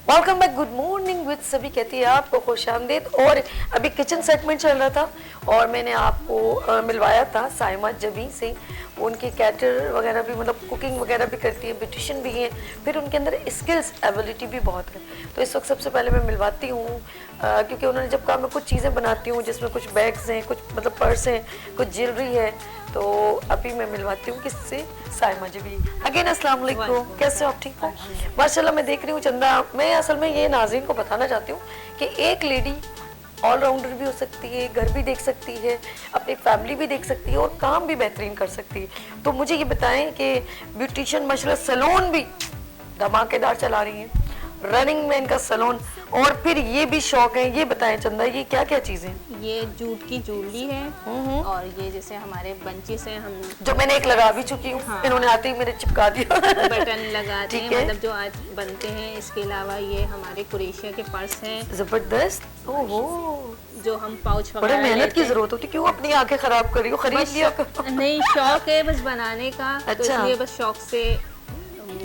Welcome back, good morning with सभी कहती है आपको खुश आमदीद। और अभी किचन सेगमेंट चल रहा था और मैंने आपको मिलवाया था साइमा जबी से। उनकी कैटर वगैरह भी, मतलब कुकिंग वगैरह भी करती है, ब्यूटिशियन भी है, फिर उनके अंदर स्किल्स एबिलिटी भी बहुत है। तो इस वक्त सबसे पहले मैं मिलवाती हूँ क्योंकि उन्होंने जब कहा मैं कुछ चीज़ें बनाती हूँ जिसमें कुछ बैग्स हैं, कुछ मतलब पर्स हैं, कुछ ज्वेलरी है, तो अभी मैं मिलवाती हूँ किससे, साइमा जबी। अगेन अस्सलाम वालेकुम, कैसे हो आप? ठीक हो माशाल्लाह। मैं देख रही हूँ चंदा, मैं असल में ये नाज़रीन को बताना चाहती हूँ कि एक लेडी ऑलराउंडर भी हो सकती है, घर भी देख सकती है, अपनी फैमिली भी देख सकती है और काम भी बेहतरीन कर सकती है। तो मुझे ये बताएं कि ब्यूटिशियन माशाल्लाह सैलून भी धमाकेदार चला रही हैं, रनिंग में इनका सैलून, और फिर ये भी शौक है। ये बताएं चंदा, ये क्या क्या चीजें? ये जूट की ज्वेलरी है और ये जैसे हमारे बंचेस हैं, हम जो मैंने एक लगा भी चुकी हूँ। हाँ। इन्होंने आते ही मेरे चिपका दिया बटन लगाते हैं, मतलब जो आज बनते हैं। इसके अलावा ये हमारे कुरेशिया के पर्स हैं, जबरदस्त। ओहो, जो हम पाउच बड़े मेहनत की जरूरत होती, क्यों अपनी आंखें खराब कर रही हो, खरीद लिया करो। नहीं, शौक है बस बनाने का। अच्छा। तो इसलिए बस शौक से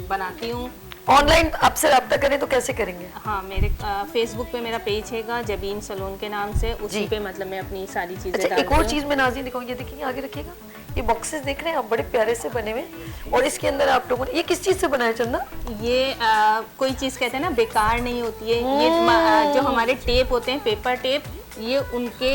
बनाती हूँ। ऑनलाइन आपसे रब्ता करें तो कैसे करेंगे? हाँ, मेरे फेसबुक पे मेरा पेज हैगा जबीन सैलून के नाम से, उसी पे मतलब मैं अपनी सारी चीजें अच्छा, एक और चीज मैं नाज़रीन दिखाऊंगी, ये देखिए आगे रखिएगा, ये बॉक्सेस देख रहे हैं आप, बड़े प्यारे से बने हुए, और इसके अंदर आप लोगों ने, ये किस चीज से बनाया चंदा? ये कोई चीज कहते हैं ना बेकार नहीं होती है। ये जो हमारे टेप होते हैं, पेपर टेप, ये उनके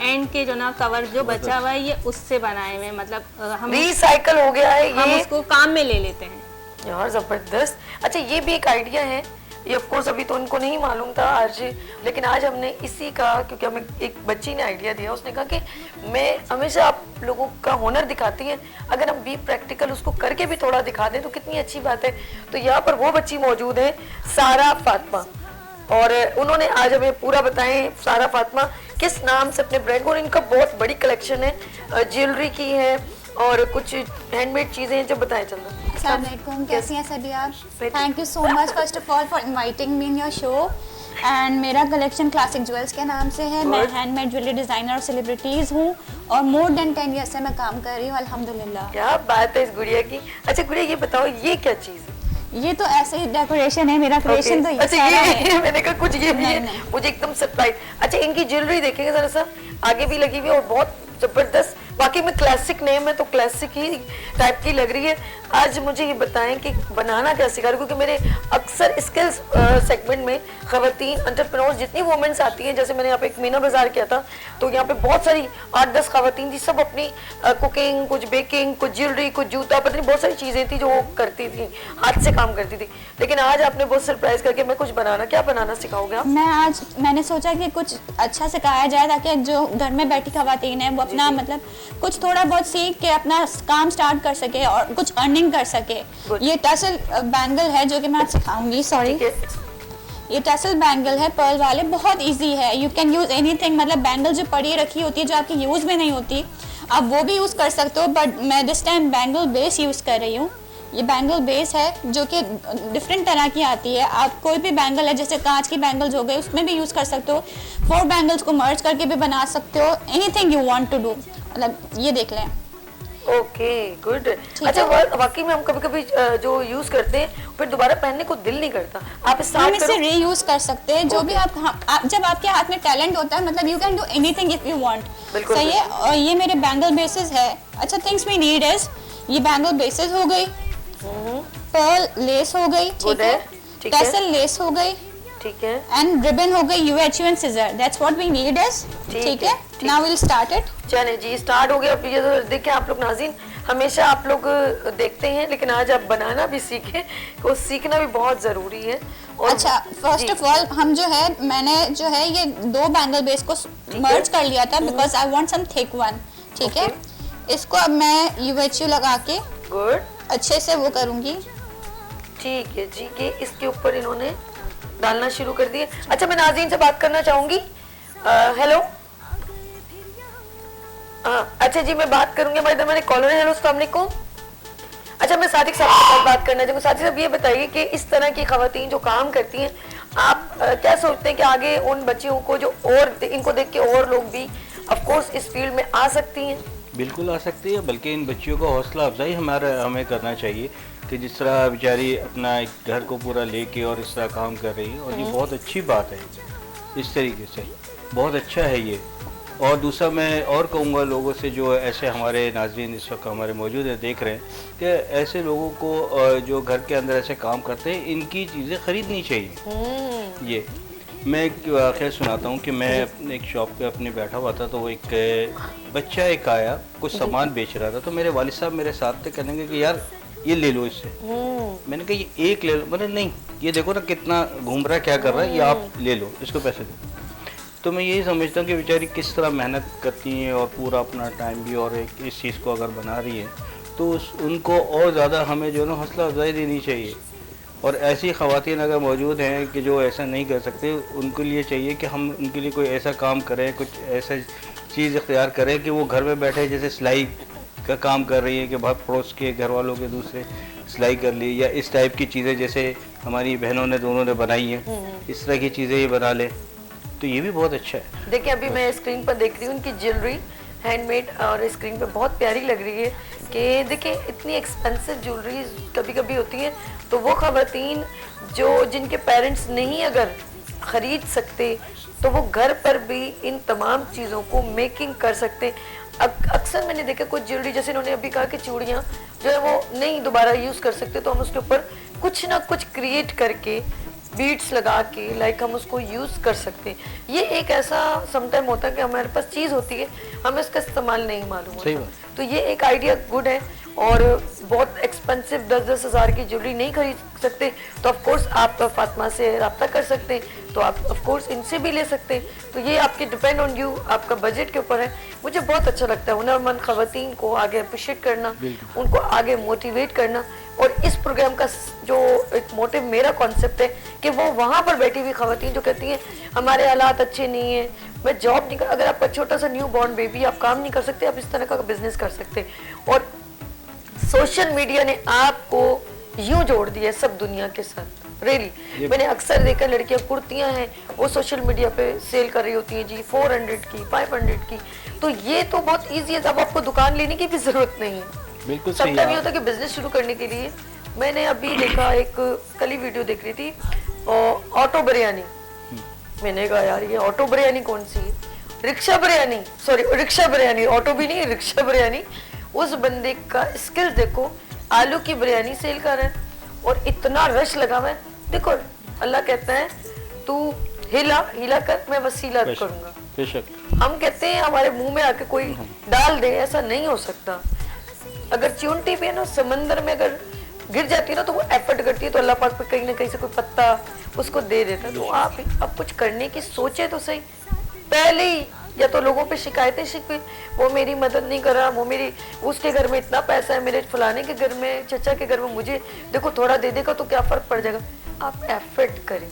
एंड के जो ना कवर जो बचा हुआ है, ये उससे बनाए हुए, मतलब हम रिसाइकल हो गया है, हम उसको काम में ले लेते हैं यार, जबरदस्त। अच्छा, ये भी एक आइडिया है, ये ऑफ कोर्स अभी तो उनको नहीं मालूम था आज, लेकिन आज हमने इसी का, क्योंकि हमें एक बच्ची ने आइडिया दिया, उसने कहा कि मैं हमेशा आप लोगों का हुनर दिखाती है, अगर हम भी प्रैक्टिकल उसको करके भी थोड़ा दिखा दें तो कितनी अच्छी बात है। तो यहाँ पर वो बच्ची मौजूद है, सारा फातिमा, और उन्होंने आज हमें पूरा बताएं सारा फातिमा किस नाम से अपने ब्रांड को, और इनका बहुत बड़ी कलेक्शन है, ज्वेलरी की है और कुछ हैंडमेड चीजें हैं, जो बताएं चंदा। अस्सलामुअलैकुम, कैसी हैं सभी आप? Thank you so much first of all for inviting me in your show. And मेरा कलेक्शन क्लासिक ज्वेल्स के नाम से है। मैं हैंडमेड ज्वेलरी डिजाइनर और सेलिब्रिटीज हूँ और मोर देन 10 ईयर्स से मैं काम कर रही हूँ, अल्हम्दुलिल्लाह। क्या बात है इस गुड़िया की। अच्छा गुड़िया, ये बताओ ये क्या चीज है? ये तो ऐसे ही डेकोरेशन है, मेरा क्रिएशन तो ये अच्छा, सारा है। मैंने कहा कुछ ये भी है, मुझे एकदम सरप्राइज। अच्छा, इनकी ज्वेलरी देखेंगे जरा सा, आगे भी लगी हुई है और बहुत जबरदस्त, बाकी में क्लासिक नेम है तो क्लासिक ही टाइप की लग रही है। आज मुझे ये बताएं कि बनाना क्या सिखा रही, क्योंकि मेरे अक्सर स्किल्स सेगमेंट में खवातीन एंटरप्रेन्योर्स जितनी वुमेन्स आती हैं, जैसे मैंने यहाँ पे एक मीना बाजार किया था, तो यहाँ पे बहुत सारी 8-10 खवातीन थी, सब अपनी कुकिंग, कुछ बेकिंग, कुछ ज्वेलरी, कुछ जूता, पता नहीं बहुत सारी चीजें थी जो वो करती थी, हाथ से काम करती थी। लेकिन आज आपने बहुत सरप्राइज करके मैं कुछ बनाना, क्या बनाना सिखाओगे आप? मैंने सोचा कि कुछ अच्छा सिखाया जाए ताकि जो घर में बैठी खवातीन है वो अपना मतलब कुछ थोड़ा बहुत सीख के अपना काम स्टार्ट कर सके और कुछ अर्निंग कर सके। ये टसल बैंगल है जो कि मैं आज सिखाऊंगी। सॉरी, ये टसल बैंगल है, पर्ल वाले, बहुत इजी है। यू कैन यूज एनीथिंग, मतलब बैंगल जो पड़ी रखी होती है जो आपकी यूज में नहीं होती, आप वो भी यूज कर सकते हो, बट मैं this time bangle base use कर रही हूँ। ये बैंगल बेस है जो कि डिफरेंट तरह की आती है। आप कोई भी बैंगल है, जैसे कांच की बैंगल्स हो गए, उसमें भी यूज कर सकते हो, 4 बैंगल्स को मर्ज करके भी बना सकते हो, anything you want to do. मतलब ये देख लें। Okay, good. अच्छा, वाकई में हम कभी-कभी जो यूज करते हैं फिर दोबारा पहनने को दिल नहीं करता, आप हम इसे रीयूज कर सकते हैं। जो भी आप जब आपके हाथ में टैलेंट होता है, मतलब you can do anything if you want. सही है। और ये मेरे बैंगल बेसेस है। अच्छा, थिंग्स वी नीड इज, ये बैंगल बेसेस हो गई, पर्ल लेस हो गई, ठीक है, टैसल लेस हो गई, ठीक है, एंड रिबन हो गई, यूएचयू and scissor, that's what we need is. ठीक है, नाउ विल स्टार्ट इट। चले जी, स्टार्ट हो गया। ये तो देखें आप लोग नाज़रीन, हमेशा आप लोग देखते हैं, लेकिन आज आप बनाना भी सीखें, वो सीखना भी बहुत जरूरी है। और अच्छा, फर्स्ट ऑफ ऑल हम जो है, मैंने जो है ये 2 बैंगल बेस को मर्ज कर लिया था because I want some thick one. ठीक है, इसको अब मैं यूएचयू लगा के गुड अच्छे से वो करूंगी। ठीक है जी, कि इसके ऊपर इन्होंने डालना शुरू कर दिए। अच्छा, मैं नाज़रीन से बात करना चाहूंगी। हेलो, अच्छा जी, मैं बात करूंगी, हमारे इधर मैंने कॉलर है। हेलो, अस्सलाम वालेकुम। अच्छा, मैं सादिक साहब के साथ बात करना चाहूँगी। सादिक साहब, ये बताइए कि इस तरह की खवातीन जो काम करती हैं, आप क्या सोचते हैं कि आगे उन बच्चियों को जो और इनको देख के और लोग भी ऑफ कोर्स इस फील्ड में आ सकती हैं? बिल्कुल आ सकती है, बल्कि इन बच्चियों को हौसला अफजाई हमें करना चाहिए कि जिस तरह बेचारी अपना एक घर को पूरा लेके और इस तरह काम कर रही है, और ये बहुत अच्छी बात है। इस तरीके से बहुत अच्छा है ये। और दूसरा मैं और कहूँगा लोगों से, जो ऐसे हमारे नाज़रीन इस वक्त हमारे मौजूद हैं, देख रहे हैं, कि ऐसे लोगों को जो घर के अंदर ऐसे काम करते हैं, इनकी चीज़ें ख़रीदनी चाहिए। ये मैं एक वाक़या सुनाता हूँ कि मैं एक शॉप पे अपने बैठा हुआ था, तो वो एक बच्चा एक आया, कुछ सामान बेच रहा था, तो मेरे वालिद साहब मेरे साथ थे, कहने लगे कि यार ये ले लो इससे। मैंने कहा ये एक ले लो। मैंने नहीं, ये देखो ना कितना घूम रहा है, क्या कर रहा है, ये आप ले लो, इसको पैसे दो। तो मैं यही समझता हूँ कि बेचारी किस तरह मेहनत करती हैं और पूरा अपना टाइम भी, और एक इस चीज़ को अगर बना रही है तो उनको और ज़्यादा हमें जो है ना हौसला अफजाई देनी चाहिए। और ऐसी ख़वातीन अगर मौजूद हैं कि जो ऐसा नहीं कर सकते, उनके लिए चाहिए कि हम उनके लिए कोई ऐसा काम करें, कुछ ऐसा चीज़ इख्तियार करें कि वो घर में बैठे, जैसे सिलाई का काम कर रही है कि भाग पड़ोस के घर वालों के दूसरे सिलाई कर ली, या इस टाइप की चीज़ें जैसे हमारी बहनों ने दोनों ने बनाई हैं, इस तरह की चीज़ें ये बना लें, तो ये भी बहुत अच्छा है। देखिए अभी मैं स्क्रीन पर देख रही हूँ उनकी ज्वेलरी हैंडमेड, और स्क्रीन पे बहुत प्यारी लग रही है कि देखिए इतनी एक्सपेंसिव ज्वेलरी कभी कभी होती है, तो वो ख़वातीन जो जिनके पेरेंट्स नहीं अगर ख़रीद सकते, तो वो घर पर भी इन तमाम चीज़ों को मेकिंग कर सकते। अक्सर मैंने देखा कुछ ज्वेलरी, जैसे इन्होंने अभी कहा कि चूड़ियाँ जो है वो नहीं दोबारा यूज़ कर सकते, तो हम उसके ऊपर कुछ ना कुछ क्रिएट करके बीट्स लगा के लाइक हम उसको यूज़ कर सकते हैं। ये एक ऐसा समटाइम होता है कि हमारे पास चीज़ होती है, हमें इसका इस्तेमाल नहीं मालूम होता, तो ये एक आइडिया गुड है। और बहुत एक्सपेंसिव 10-10 हज़ार की ज्वेलरी नहीं खरीद सकते, तो ऑफ कोर्स आप फातिमा से रब्ता कर सकते हैं, तो आप ऑफ कोर्स इनसे भी ले सकते हैं। तो ये आपके डिपेंड ऑन यू, आपका बजट के ऊपर है। मुझे बहुत अच्छा लगता है हुनरमंद ख़वातीन को आगे अप्रिशिएट करना, उनको आगे मोटिवेट करना। और इस प्रोग्राम का जो एक मोटिव मेरा कॉन्सेप्ट है कि वो वहाँ पर बैठी हुई ख़वातीन जो कहती हैं हमारे हालात अच्छे नहीं है, मैं जॉब नहीं कर, अगर आपका छोटा सा न्यू बॉर्न बेबी, आप काम नहीं कर सकते, आप इस तरह का बिजनेस कर सकते हैं। और सोशल मीडिया ने आपको यूं जोड़ दिया है सब दुनिया के साथ। रियली मैंने अक्सर देखा लड़कियां कुर्तियां हैं वो सोशल मीडिया पे सेल कर रही होती हैं जी, 400 की 500 की। तो ये तो बहुत इजी है, अब आपको दुकान लेने की भी जरूरत नहीं है। बिल्कुल सही है। होता है कि बिजनेस शुरू करने के लिए मैंने अभी देखा, एक कल ही वीडियो देख रही थी, ऑटो बिरयानी। मैंने कहा यार ये ऑटो बिरयानी कौन सी है, rickshaw biryani, sorry rickshaw biryani, auto भी नहीं है, रिक्शा बिरयानी। उस बंदे का स्किल्स देखो, आलू की बिरयानी सेल कर रहा है और इतना रश लगा हुआ है। देखो अल्लाह कहता है तू हिला कर, मैं वसीला करूंगा। हम कहते हैं हमारे मुंह में आके कोई डाल दे, ऐसा नहीं हो सकता। अगर चूंटी पे ना समंदर में अगर गिर जाती है ना, तो वो एफर्ट करती है, तो अल्लाह पाक पे कहीं ना कहीं से कोई पत्ता उसको दे देता है। तो आप अब कुछ करने की सोचे तो सही पहले ही, या तो लोगों पे शिकायतें शिकवे, वो मेरी मदद नहीं कर रहा, वो मेरी, उसके घर में इतना पैसा है, मेरे फलाने के घर में, चचा के घर में, मुझे देखो थोड़ा दे देगा तो क्या फर्क पड़ जाएगा। आप एफर्ट करें,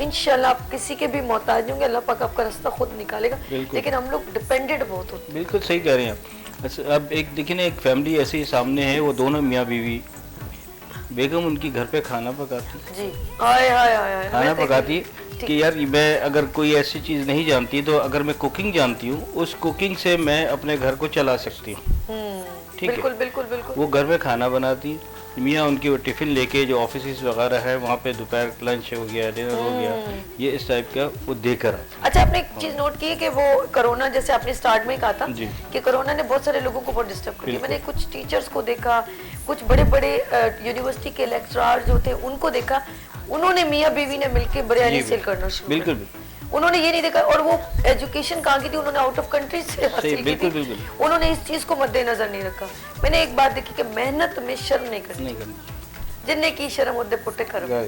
इंशाल्लाह आप किसी के भी मोहताज नहीं होंगे, अल्लाह पाक आपका रास्ता खुद निकालेगा। लेकिन हम लोग डिपेंडेंट बहुत होते हैं। बिल्कुल सही कह रहे हैं आप। अच्छा अब एक देखिए ना, एक फैमिली ऐसे ही सामने है, वो दोनों मियाँ बीवी, बेगम उनकी घर पे खाना पकाती जी, हाय हाय हाय खाना पकाती कि यार मैं अगर कोई ऐसी चीज़ नहीं जानती, तो अगर मैं कुकिंग जानती हूँ, उस कुकिंग से मैं अपने घर को चला सकती हूँ। ठीक है, बिल्कुल बिल्कुल बिल्कुल। वो घर में खाना बनाती, मियाँ उनकी वो टिफ़िन लेके जो ऑफिस वगैरह है वहाँ पे दोपहर लंच हो गया, डिनर हो गया, ये इस टाइप का वो देकर। अच्छा आपने एक चीज नोट की है कि वो कोरोना, जैसे आपने स्टार्ट में ही कहा था कि कोरोना ने बहुत सारे लोगों को बहुत डिस्टर्ब कर दिया। मैंने कुछ टीचर्स को देखा, कुछ बड़े बड़े यूनिवर्सिटी के लेक्चरर जो थे उनको देखा, उन्होंने मियाँ बीवी ने मिलकर बिरयानी सेल करना शुरू। बिल्कुल, उन्होंने ये नहीं देखा, और वो एजुकेशन कहाँ की थी, उन्होंने आउट ऑफ कंट्री से हासिल की थी। उन्होंने इस चीज को मद्देनजर नहीं रखा। मैंने एक बात देखी कि मेहनत में शर्म नहीं करनी, जिनने की शर्म उद्दे पुट्टे करो।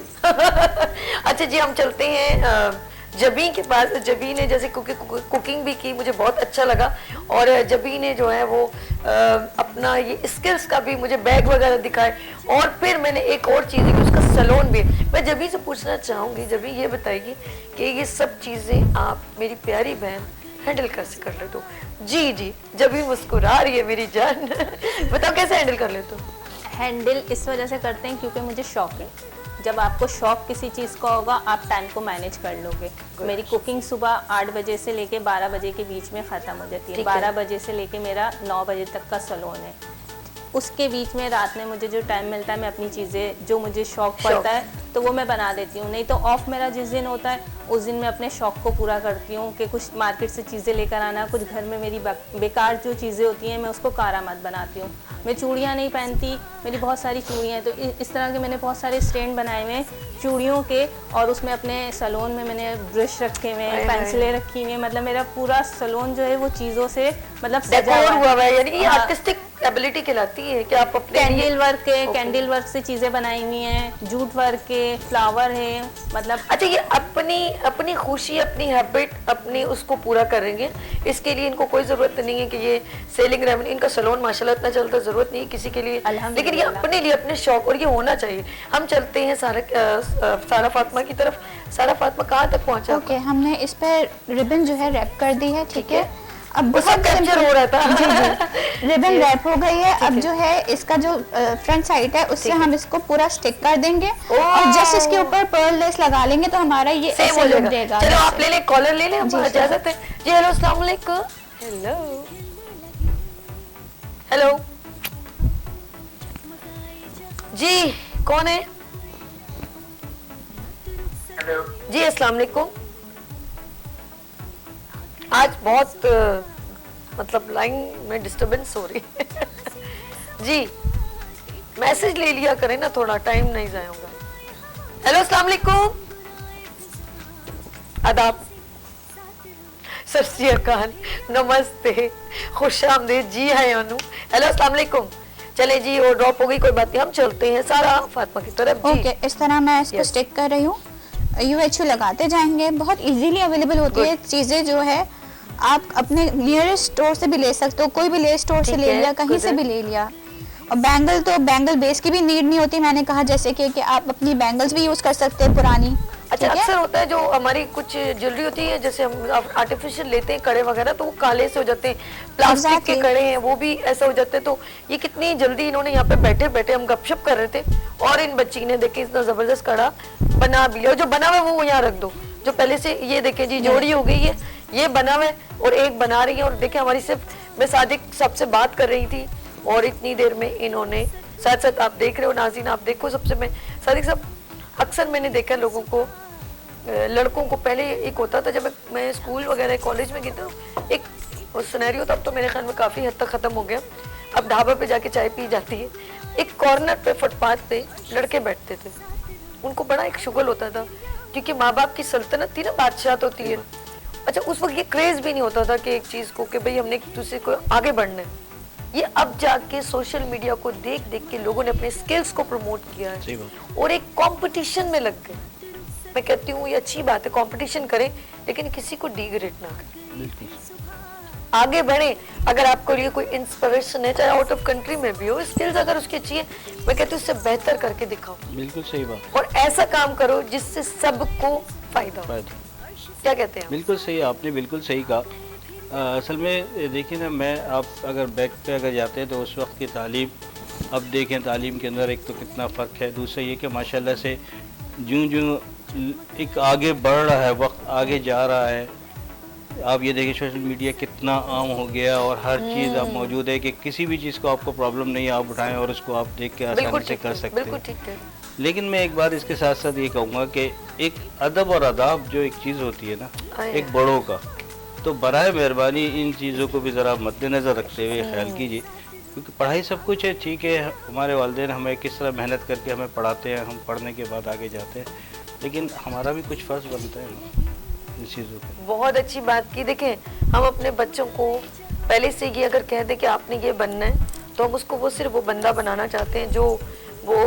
अच्छा जी, हम चलते हैं जबी के पास। जबी ने जैसे कुकिंग भी की, मुझे बहुत अच्छा लगा। और जबी ने जो है वो अपना ये स्किल्स का भी मुझे बैग वगैरह दिखाए। और फिर मैंने एक और चीज़ है कि उसका सैलून भी। मैं जबी से पूछना चाहूँगी, जबी ये बताएगी कि ये सब चीज़ें आप मेरी प्यारी बहन हैंडल कैसे कर लेते हो? जी जी, जबी मुस्कुरा रही है मेरी जान। बताओ कैसे हैंडल कर लेते हो? हैंडल इस वजह से करते हैं क्योंकि मुझे शौक है। जब आपको शौक किसी चीज़ का होगा, आप टाइम को मैनेज कर लोगे। मेरी कुकिंग सुबह 8 बजे से लेके 12 बजे के बीच में ख़त्म हो जाती है। 12 बजे से लेके मेरा 9 बजे तक का सैलून है। उसके बीच में रात में मुझे जो टाइम मिलता है मैं अपनी चीज़ें जो मुझे शौक पड़ता है तो वो मैं बना लेती हूँ। नहीं तो ऑफ मेरा जिस दिन होता है उस दिन मैं अपने शौक को पूरा करती हूँ कि कुछ मार्केट से चीज़ें लेकर आना, कुछ घर में मेरी बेकार जो चीज़ें होती हैं मैं उसको कारामद बनाती हूँ। मैं चूड़ियाँ नहीं पहनती, मेरी बहुत सारी चूड़ियाँ हैं, तो इस तरह के मैंने बहुत सारे स्टैंड बनाए हुए हैं चूड़ियों के, और उसमें अपने सैलून में मैंने ब्रश रखे हुए हैं, पेंसिलें रखी हुई हैं, मतलब मेरा पूरा सैलून जो है वो चीज़ों से मतलब सजा डेकोर हुआ हुआ है, यानी ये हाँ। आर्टिस्टिक एबिलिटी कहलाती है कि आप अपने कैंडल वर्क के कैंडल वर्क से चीज़ें बनाई हुई हैं, जूट वर्क के फ्लावर है, मतलब अच्छा ये अपनी खुशी, अपनी हैबिट, अपनी उसको पूरा करेंगे, इसके लिए इनको कोई जरूरत नहीं है कि ये सेलिंग रेवेन्यू, इनका सैलून माशाल्लाह इतना चलता, जरूरत नहीं है किसी के लिए, लेकिन ये अपने लिए, अपने शौक, और ये होना चाहिए। हम चलते हैं सारा फातिमा की तरफ। सारा फातिमा कहाँ तक पहुँचा? ओके, हमने इस पर रिबन जो है रैप कर दी है, ठीक है। अब वो सब कैप्चर हो रहा था। जी जी, रिबन रैप हो गई है। अब जो है इसका जो फ्रंट साइड है उससे हम इसको पूरा स्टिक कर देंगे और जस्ट इसके ऊपर पर्ल लेस लगा लेंगे तो हमारा ये ऐसे लुक देगा। चलो आप ले लें, कॉलर ले लें, हम इजाजत है जी। हेलो, अस्सलाम वालेकुम। हेलो हेलो जी, कौन है? हेलो जी अस्सलाम वालेकुम। आज बहुत मतलब लाइन में डिस्टरबेंस हो रही है जी, मैसेज ले लिया करें ना, थोड़ा टाइम नहीं जाया होगा। हेलो अस्सलाम वालेकुम, आदाब, सत श्री अकाल, नमस्ते, खुश आमदीद जी है अनु। हेलो अस्सलाम वालेकुम। चले जी, वो ड्रॉप हो गई, कोई बात नहीं, हम चलते हैं सारा फातिमा की तरफ जी। ओके, इस तरह मैं इसको स्टिक कर रही हूँ, UHU लगाते जाएंगे। बहुत इजीली अवेलेबल होती है चीज़ें, जो है आप अपने नियरेस्ट स्टोर से भी ले सकते हो, कोई भी ले स्टोर से ले लिया, कहीं से भी ले लिया। और बैंगल तो बैंगल बेस की भी नीड नहीं होती, मैंने कहा जैसे कि आप अपनी बैंगल्स भी यूज़ कर सकते हैं पुरानी। अच्छा, अक्सर होता है जो हमारी कुछ ज्वेलरी होती है, जैसे हम आर्टिफिशियल लेते हैं कड़े वगैरह, तो वो काले से हो जाते हैं, प्लास्टिक के कड़े हैं वो भी ऐसा हो जाते हैं। तो ये कितनी जल्दी इन्होंने यहाँ पे बैठे बैठे, हम गपशप कर रहे थे और इन बच्ची ने देखे इतना जबरदस्त कड़ा बना भी लिया। जो बना हुआ है वो यहाँ रख दो, जो पहले से ये देखे जी जोड़ी हो गई है, ये बना हुआ है और एक बना रही है। और देखे हमारी सिर्फ, मैं सादिक सबसे बात कर रही थी और इतनी देर में इन्होंने साथ साथ, आप देख रहे हो नाज़रीन, आप देखो, सबसे मैं सादिक साहब, अक्सर मैंने देखा लोगों को, लड़कों को, पहले एक होता था जब मैं स्कूल वगैरह कॉलेज में गई था, एक सिनेरियो था, अब तो मेरे ख्याल में काफ़ी हद तक ख़त्म हो गया, अब ढाबा पे जाके चाय पी जाती है। एक कॉर्नर पे फुटपाथ पे लड़के बैठते थे, उनको बड़ा एक शुगल होता था क्योंकि माँ बाप की सल्तनत थी ना, बादशाहत होती है। अच्छा, उस वक्त ये क्रेज भी नहीं होता था कि एक चीज़ को कि भाई हमने एक दूसरे को आगे बढ़ना है। ये अब जाके सोशल मीडिया को देख देख के लोगों ने अपने स्किल्स को प्रमोट किया है और एक कंपटीशन में लग गए। मैं कहती हूँ ये अच्छी बात है, कंपटीशन करें लेकिन किसी को डिग्रेड ना करें, आगे बढ़े। अगर आपको लिए कोई इंस्पिरेशन है, चाहे आउट ऑफ कंट्री में भी हो, स्किल्स अगर उसकी अच्छी है, मैं कहती हूँ उससे बेहतर करके दिखाओ। बिल्कुल सही बात। और ऐसा काम करो जिससे सबको फायदा हो। क्या कहते हैं? बिल्कुल सही, आपने बिल्कुल सही कहा। असल में देखिए ना, मैं आप अगर बैक पे अगर जाते हैं तो उस वक्त की तालीम, अब देखें तालीम के अंदर एक तो कितना फ़र्क है, दूसरा ये कि माशाल्लाह से जूं जूं एक आगे बढ़ रहा है, वक्त आगे जा रहा है। आप ये देखिए सोशल मीडिया कितना आम हो गया और हर चीज़ अब मौजूद है कि किसी भी चीज़ को आपको प्रॉब्लम नहीं है, आप उठाएं और उसको आप देख के आसानी से कर सकते बिल्कुल हैं। ठीक है। लेकिन मैं एक बात इसके साथ साथ ये कहूँगा कि एक अदब और आदाब जो एक चीज़ होती है ना, एक बड़ों का, तो बराए मेहरबानी इन चीज़ों को भी ज़रा मद्देनज़र रखते हुए ख्याल कीजिए, क्योंकि पढ़ाई सब कुछ है, ठीक है, हमारे वालिदैन हमें किस तरह मेहनत करके हमें पढ़ाते हैं, हम पढ़ने के बाद आगे जाते हैं, लेकिन हमारा भी कुछ फ़र्ज़ बनता है ना इस चीज़ों पर। बहुत अच्छी बात की। देखें, हम अपने बच्चों को पहले से ये अगर कह दें कि आपने ये बनना है, तो हम उसको वो सिर्फ वो बंदा बनाना चाहते हैं जो वो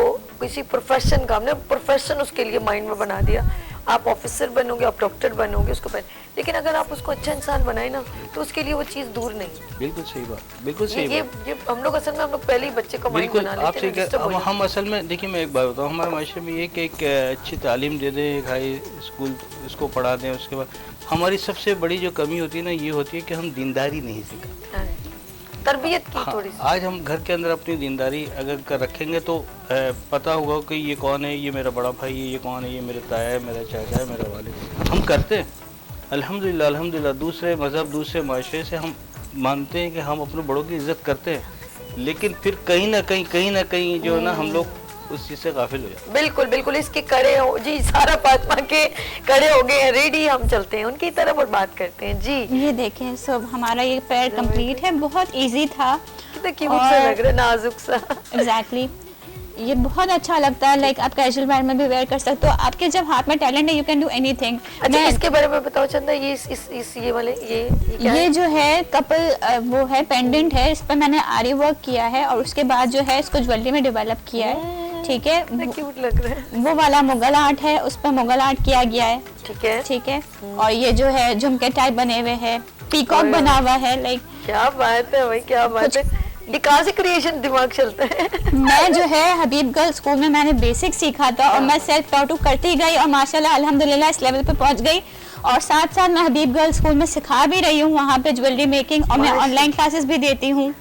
किसी प्रोफेशन का, हमने प्रोफेशन उसके लिए माइंड में बना दिया, आप ऑफिसर बनोगे, आप डॉक्टर बनोगे, उसको लेकिन अगर आप उसको अच्छा इंसान बनाए ना, तो उसके लिए वो चीज़ दूर नहीं। बिल्कुल सही बात, बिल्कुल सही बात। ये हम लोग असल में, हम लोग पहले ही बच्चे को माइंड बना लेते हैं। हम असल में देखिए, मैं एक बात बताऊँ, हमारे माशरे में ये कि एक अच्छी तालीम दे दें, एक हाई स्कूल इसको पढ़ा दें, उसके बाद हमारी सबसे बड़ी जो कमी होती है ना, ये होती है कि हम दीनदारी नहीं सिखाते, तरबियत की थोड़ी सी। आज हम घर के अंदर अपनी दीनदारी अगर कर रखेंगे तो पता होगा कि ये कौन है, ये मेरा बड़ा भाई है, ये कौन है, ये मेरे ताया है, मेरा चाचा है, मेरा वालिद। हम करते हैं अल्हम्दुलिल्लाह, अल्हम्दुलिल्लाह। दूसरे मज़हब, दूसरे माशरे से हम मानते हैं कि हम अपने बड़ों की इज़्ज़त करते हैं, लेकिन फिर कहीं ना कहीं जो है ना हम लोग उस चीज से गाफिल हो जाते बिल्कुल बिल्कुल, इसके कड़े हो जी, सारा फातिमा के कड़े हो गए हैं, रेडी, हम चलते हैं उनकी तरफ और बात करते हैं जी। ये देखें सब हमारा ये पैर कंप्लीट है, बहुत इजी था। कितना क्यूट सा लग रहा है, नाजुक सा। एग्जैक्टली ये बहुत अच्छा लगता है, लाइक आप कैजुअल वेयर में भी वेयर कर सकते हो, आपके जब हाथ में टैलेंट है यू कैन डू एनीथिंग। अच्छा इसके बारे में बताओ चंदा, ये इस ये वाले ये क्या ये है? जो है कपल वो है पेंडेंट है, इस पर मैंने आरी वर्क किया है और उसके बाद जो है इसको ज्वेलरी में डेवलप किया है, ठीक है। कितना क्यूट लग रहा है। वो वाला मुगल आर्ट है, उस पर मुगल आर्ट किया गया है, ठीक है। और ये जो है झुमके टाइप बने हुए हैं, पीकॉक बना हुआ है, लाइक क्या बात है भाई, क्या बात है, कहाँ से क्रिएशन दिमाग चलता है। मैं जो है हबीब गर्ल स्कूल में मैंने बेसिक सीखा था और मैं सेल्फ टॉटू करती गई और माशाल्लाह अल्हम्दुलिल्लाह इस लेवल पे पहुंच गई। और साथ साथ मैं हबीब गर्ल स्कूल में सिखा भी रही हूँ वहाँ पे ज्वेलरी मेकिंग, और मैं ऑनलाइन क्लासेस भी देती हूँ।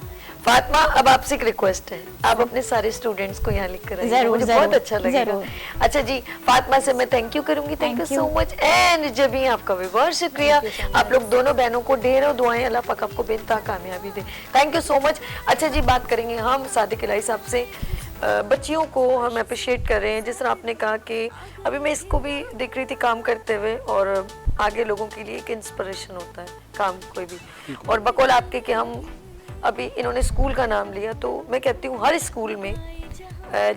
फातिमा अब आपसे एक रिक्वेस्ट है, आप अपने सारे स्टूडेंट्स को यहाँ लिख कर आइए, जरूर, मुझे जरूर, बहुत अच्छा लगेगा। जरूर। अच्छा जी, फातिमा से मैं थैंक यू करूंगी, thank you so much. And जब ही आपका भी बहुत शुक्रिया, आप लोग दोनों बहनों को ढेरों दुआएं, अल्लाह पाक आपको बेनता कामयाबी दे। Thank you so much. अच्छा जी, बात करेंगे हम सादिक इलाही साहब से। बच्चियों को हम अप्रिशिएट कर रहे हैं, जिस तरह आपने कहा कि अभी मैं इसको भी देख रही थी काम करते हुए, और आगे लोगों के लिए एक इंस्पिरेशन होता है काम कोई भी। और बकौल आपके कि हम अभी इन्होंने स्कूल का नाम लिया, तो मैं कहती हूँ हर स्कूल में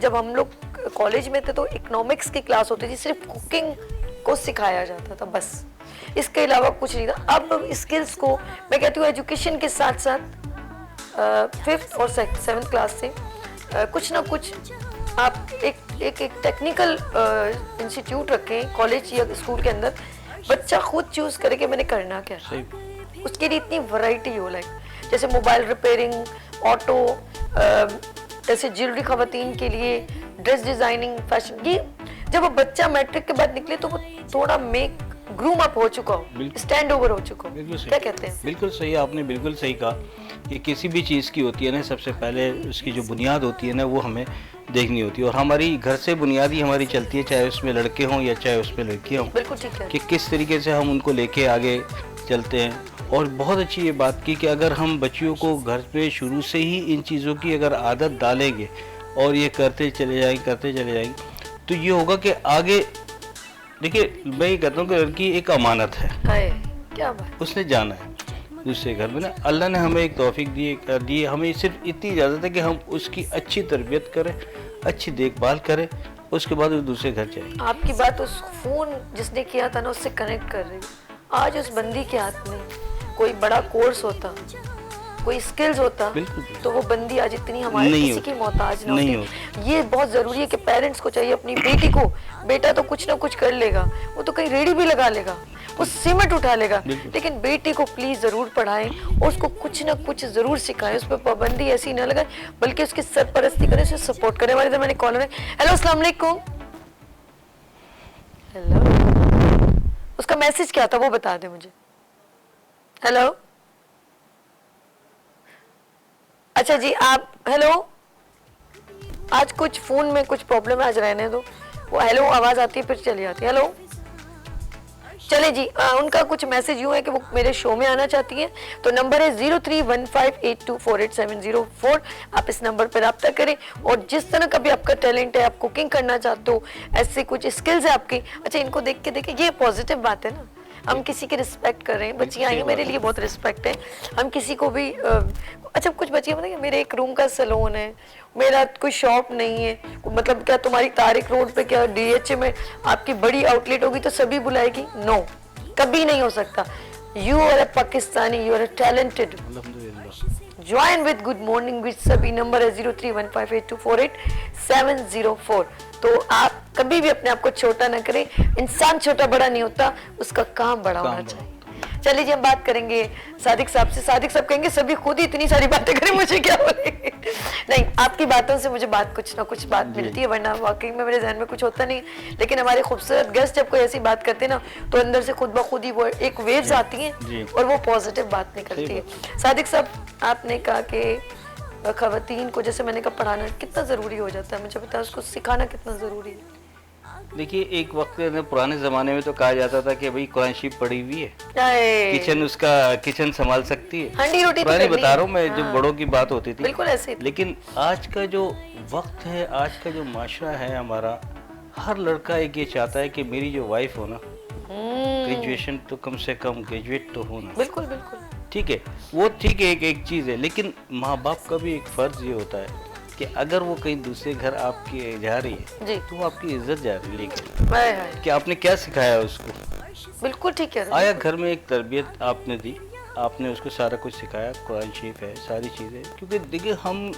जब हम लोग कॉलेज में थे तो इकोनॉमिक्स की क्लास होती थी, सिर्फ कुकिंग को सिखाया जाता था बस, इसके अलावा कुछ नहीं था। अब स्किल्स को मैं कहती हूँ एजुकेशन के साथ साथ 5th और 7th क्लास से कुछ ना कुछ आप एक टेक्निकल इंस्टीट्यूट रखें कॉलेज या स्कूल के अंदर, बच्चा खुद चूज करे कि मैंने करना क्या है। उसके लिए इतनी वैरायटी हो, लाइक जैसे मोबाइल रिपेयरिंग, ऑटो, जैसे ज्वेलरी खवातीन के लिए, ड्रेस डिजाइनिंग, फैशन। ये जब वो बच्चा मैट्रिक के बाद निकले तो वो थोड़ा मेक ग्रूम अप हो चुका हो, स्टैंड ओवर हो चुका हो, क्या कहते हैं? बिल्कुल सही, आपने बिल्कुल सही कहा कि किसी भी चीज़ की होती है ना, सबसे पहले उसकी जो बुनियाद होती है ना वो हमें देखनी होती है, और हमारी घर से बुनियादी हमारी चलती है, चाहे उसमें लड़के हों या चाहे उसमें लड़कियाँ हों। बिल्कुल ठीक है कि किस तरीके से हम उनको लेके आगे चलते हैं। और बहुत अच्छी ये बात की कि अगर हम बच्चियों को घर पे शुरू से ही इन चीज़ों की अगर आदत डालेंगे और ये करते चले जाएंगे तो ये होगा कि आगे, देखिए मैं ये कहता हूँ कि लड़की एक अमानत है, क्या बात, उसने जाना है दूसरे घर में ना। अल्लाह ने हमें एक तौफीक दी, हमें सिर्फ इतनी इजाज़त है कि हम उसकी अच्छी तरबियत करें, अच्छी देखभाल करें, उसके बाद वो दूसरे घर जाए। आपकी बात उस फोन जिसने किया था ना उससे कनेक्ट कर रही हूँ। आज उस बंदी के हाथ में कोई बड़ा कोर्स होता, कोई स्किल्स होता, तो वो बंदी आज इतनी हमारे किसी की मोहताज ना होती। ये बहुत जरूरी है कि पेरेंट्स को चाहिए अपनी बेटी को, बेटा तो कुछ ना कुछ कर लेगा, वो तो कहीं रेडी भी लगा लेगा, वो सीमेंट उठा लेगा, लेकिन बेटी को प्लीज जरूर पढ़ाएं और उसको कुछ ना कुछ जरूर सिखाएं, उस पर पाबंदी ऐसी ना लगाएं, बल्कि उसकी सरपरस्ती करें, उसे सपोर्ट करें। हमारे इधर मैंने कॉलर है, हेलो अस्सलाम वालेकुम। हेलो, उसका मैसेज क्या था वो बता दे मुझे। हेलो, अच्छा जी, आप हेलो, आज कुछ फोन में कुछ प्रॉब्लम है, आज रहने दो। वो हेलो आवाज आती है फिर चली जाती है। हेलो, चले जी, उनका कुछ मैसेज यूं है कि वो मेरे शो में आना चाहती हैं, तो नंबर है 031582487004। आप इस नंबर पर रब्ता करें, और जिस तरह का भी आपका टैलेंट है, आप कुकिंग करना चाहते हो, ऐसे कुछ स्किल्स है आपकी, अच्छा इनको देख के देखें, ये पॉजिटिव बात है ना, हम किसी की रिस्पेक्ट कर रहे हैं। बच्चियाँ आई, मेरे लिए बहुत रिस्पेक्ट है, हम किसी को भी अच्छा कुछ बच्चियाँ बताइए, मेरे एक रूम का सैलून है, मेरा कोई शॉप नहीं है, मतलब क्या तुम्हारी तारिक रोड पे क्या DHA में आपकी बड़ी आउटलेट होगी तो सभी बुलाएगी? नो, कभी नहीं हो सकता। You are a Pakistani, you are a talented, join with good morning with सभी। नंबर है 031582487004। तो आप कभी भी अपने आप को छोटा ना करें, इंसान छोटा बड़ा नहीं होता, उसका काम बड़ा होना चाहिए। चलिए जी, हम बात करेंगे सादिक साहब से। सादिक साहब कहेंगे सभी खुद ही इतनी सारी बातें करें, मुझे क्या बोलेंगे? नहीं, आपकी बातों से मुझे बात कुछ ना कुछ बात मिलती है, वरना वाकई में मेरे जहन में कुछ होता नहीं। लेकिन हमारे खूबसूरत गेस्ट जब कोई ऐसी बात करते हैं ना, तो अंदर से खुद ब खुद ही वो एक वेव्स आती हैं और वो पॉजिटिव बात निकलती है। सादिक साहब, आपने कहा कि खवातीन को, जैसे मैंने कहा, पढ़ाना कितना ज़रूरी हो जाता है, मुझे बताया उसको सिखाना कितना ज़रूरी है। देखिए एक वक्त में पुराने जमाने में तो कहा जाता था कि भाई कुरान शरीफ पढ़ी हुई है, आए, किचन संभाल सकती है। हंडी रोटी तो पुरानी करनी बता है। रहा हूँ मैं, जब बड़ों की बात होती थी। बिल्कुल ऐसे ही। लेकिन आज का जो वक्त है, आज का जो माशरा है हमारा, हर लड़का एक ये चाहता है कि मेरी जो वाइफ हो ना, ग्रेजुएशन तो कम से कम ग्रेजुएट तो हो ना। बिल्कुल बिल्कुल। ठीक है, वो ठीक है, एक चीज़ है, लेकिन माँ बाप का भी एक फ़र्ज़ ये होता है कि अगर वो कहीं दूसरे घर आपके जा रही है जी। तो वो आपकी इज्जत जा रही है लेकर, हाय हाय, कि आपने क्या सिखाया उसको। बिल्कुल ठीक है। आया घर में एक तरबियत आपने दी, आपने उसको सारा कुछ सिखाया, कुरान शरीफ है, सारी चीज़ें, क्योंकि देखिए हम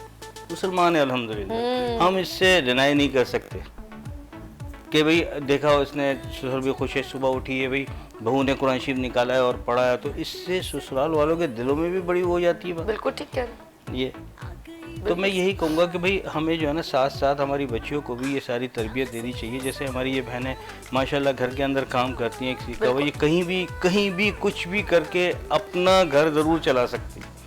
मुसलमान हैं अल्हम्दुलिल्लाह, हम इससे डिनाई नहीं कर सकते कि भाई देखा उसने ससुर भी खुश है, सुबह उठी है भाई बहू ने कुरान शरीफ निकाला है और पढ़ा है, तो इससे ससुराल वालों के दिलों में भी बड़ी हो जाती है बात। बिल्कुल ठीक है। ये तो मैं यही कहूँगा कि भाई हमें जो है ना साथ साथ हमारी बच्चियों को भी ये सारी तरबियत देनी चाहिए। जैसे हमारी ये बहनें माशाल्लाह घर के अंदर काम करती हैं, किसी का वो ये कहीं भी कुछ भी करके अपना घर ज़रूर चला सकती है।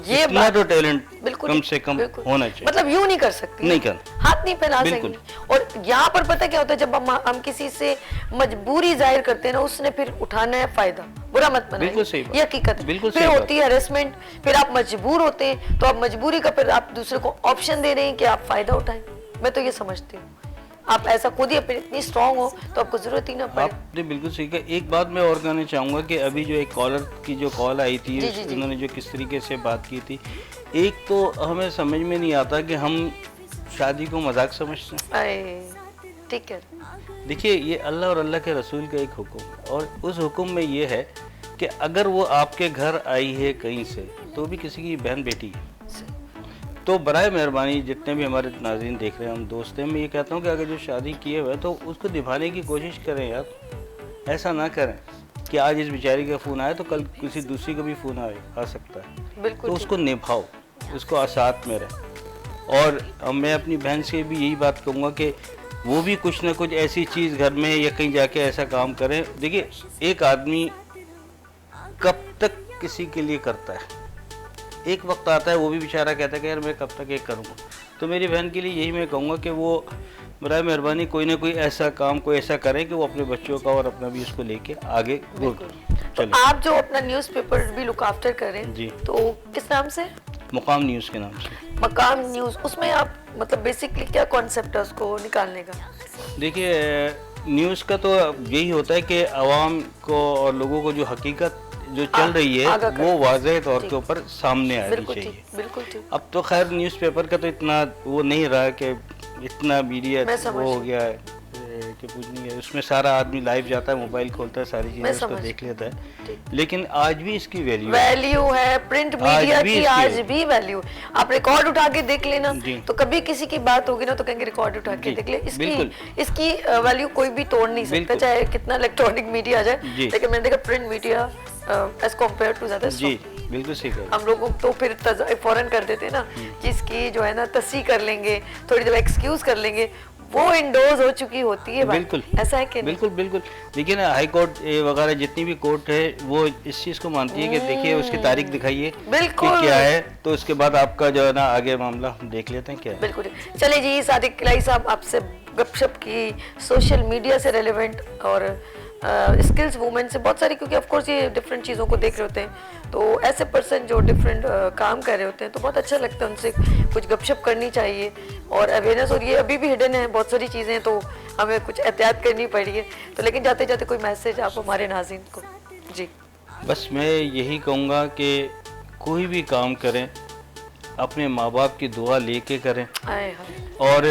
ये इतना बात तो टैलेंट बिल्कुल कम से कम बिल्कुल। होना चाहिए। मतलब यूं नहीं कर सकती, नहीं कर, हाथ नहीं फैला बिल्कुल। सकती। और यहाँ पर पता क्या होता है, जब हम किसी से मजबूरी जाहिर करते हैं ना, उसने फिर उठाना है फायदा, बुरा मत बनाइए। बिल्कुल सही बात। ये हकीकत है। बिल्कुल फिर सही बात। होती है हरेसमेंट, फिर आप मजबूर होते हैं, तो आप मजबूरी का फिर आप दूसरे को ऑप्शन दे रहे हैं कि आप फायदा उठाएं। मैं तो ये समझती हूँ, आप ऐसा खुद ही अपने इतनी स्ट्रांग हो तो आपको जरूरत ही ना पड़े। आपने बिल्कुल सही कहा। एक बात मैं और कहना चाहूँगा कि अभी जो एक कॉलर की जो कॉल आई थी, जी, जी, जी। उन्होंने जो किस तरीके से बात की थी, एक तो हमें समझ में नहीं आता कि हम शादी को मजाक समझते हैं। आए, ठीक है। देखिए ये अल्लाह और अल्लाह के रसूल का एक हुक्म है, और उस हुक्म में ये है कि अगर वो आपके घर आई है कहीं से, तो भी किसी की बहन बेटी है, तो बराए मेहरबानी जितने भी हमारे नाज़रीन देख रहे हैं, हम दोस्त हैं, मैं ये कहता हूँ कि अगर जो शादी किए हुए है तो उसको निभाने की कोशिश करें यार। ऐसा ना करें कि आज इस बेचारी का फ़ोन आया तो कल किसी दूसरी का भी फ़ोन आ सकता है, बिल्कुल तो उसको निभाओ, उसको साथ में रहे। और मैं अपनी बहन से भी यही बात कहूँगा कि वो भी कुछ ना कुछ ऐसी चीज़ घर में या कहीं जाके ऐसा काम करें। देखिए एक आदमी कब तक किसी के लिए करता है, एक वक्त आता है वो भी बेचारा कहता है कि यार मैं कब तक ये करूँगा। तो मेरी बहन के लिए यही मैं कहूँगा कि वो बराए मेहरबानी कोई ना कोई ऐसा काम, कोई ऐसा करें कि वो अपने बच्चों का और अपना भी उसको लेके आगे तो चले। आप जो अपना न्यूज़पेपर भी लुक आफ्टर करें जी। तो किस नाम से? मुकाम न्यूज़ के नाम से। मकाम न्यूज़। उसमें आप मतलब बेसिकली क्या कॉन्सेप्ट है उसको निकालने का? देखिए न्यूज़ का तो यही होता है कि आवाम को और लोगों को जो हकीकत जो चल रही है आगाह कर- वो वाज़ेह तौर के ऊपर सामने आनी बिल्कुल चाहिए। ठीक, बिल्कुल ठीक। अब तो खैर न्यूज़पेपर का तो इतना वो नहीं रहा कि इतना मीडिया मैं समझ वो हो गया है कि कुछ नहीं है, उसमें सारा आदमी लाइव जाता है, मोबाइल खोलता है, सारी चीज़ें मैं उसको समझ- देख लेता है। लेकिन आज भी इसकी वैल्यू है। वैल्यू है प्रिंट मीडिया भी की, इसकी आज है। भी वैल्यू। आप रिकॉर्ड उठा के देख लेना, जी। तो कभी किसी की बात होगी ना तो कहेंगे रिकॉर्ड उठा के जी, देख ले। बिल्कुल। इसकी वैल्यू कोई भी तोड़ नहीं सकता, बिल्कुल। चाहे कितना इलेक्ट्रॉनिक मीडिया आ जाए। जी। लेकिन मैंने देखा print media as compare to ज्यादा जी बिल्कुल सही कहा। हम लोग तो फिर फौरन कर देते हैं ना, जिसकी जो है ना तस्सी कर लेंगे, थोड़ी देर एक्सक्यूज कर लेंगे, वो इंडोर्स हो चुकी होती है बात। बिल्कुल ऐसा है कि नहीं? बिल्कुल बिल्कुल। देखिए ना हाई कोर्ट वगैरह जितनी भी कोर्ट है वो इस चीज़ को मानती है कि देखिए उसकी तारीख दिखाइए बिल्कुल। कि क्या है, तो उसके बाद आपका जो है ना आगे मामला देख लेते हैं क्या है। बिल्कुल। चलिए जी, सादिक इलाही साहब आपसे गपशप की सोशल मीडिया से रेलेवेंट और स्किल्स वुमेन से बहुत सारी, क्योंकि ऑफ कोर्स ये डिफरेंट चीज़ों को देख रहे होते हैं, तो ऐसे पर्सन जो डिफरेंट काम कर रहे होते हैं तो बहुत अच्छा लगता है, उनसे कुछ गपशप करनी चाहिए और अवेयरनेस। और ये अभी भी हिडन है बहुत सारी चीज़ें, तो हमें कुछ एहतियात करनी पड़ी है। तो लेकिन जाते जाते कोई मैसेज आप हमारे नाज़रीन को? जी बस मैं यही कहूँगा कि कोई भी काम करें अपने माँ बाप की दुआ लेके करें, आए हाय। और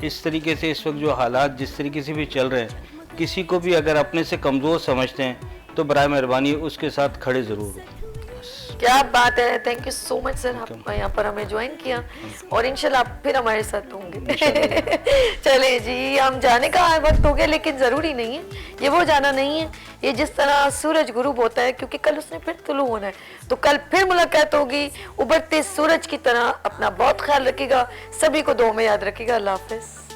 इस तरीके से इस वक्त जो हालात जिस तरीके से भी चल रहे हैं, किसी को भी अगर अपने से कमज़ोर समझते हैं तो बराए मेहरबानी उसके साथ खड़े ज़रूर हो। क्या बात है, thank you so much sir, आप यहाँ पर हमें ज्वाइन किया और इंशाल्लाह आप फिर हमारे साथ होंगे। चले जी, हम जाने का वक्त हो गया, लेकिन ज़रूरी नहीं है, ये वो जाना नहीं है, ये जिस तरह सूरज गुरूब होता है, क्योंकि कल उसने फिर तुलू होना है, तो कल फिर मुलाकात होगी उभरते सूरज की तरह। अपना बहुत ख्याल रखिएगा, सभी को दुआ में याद रखिएगा। अल्लाह हाफिज़।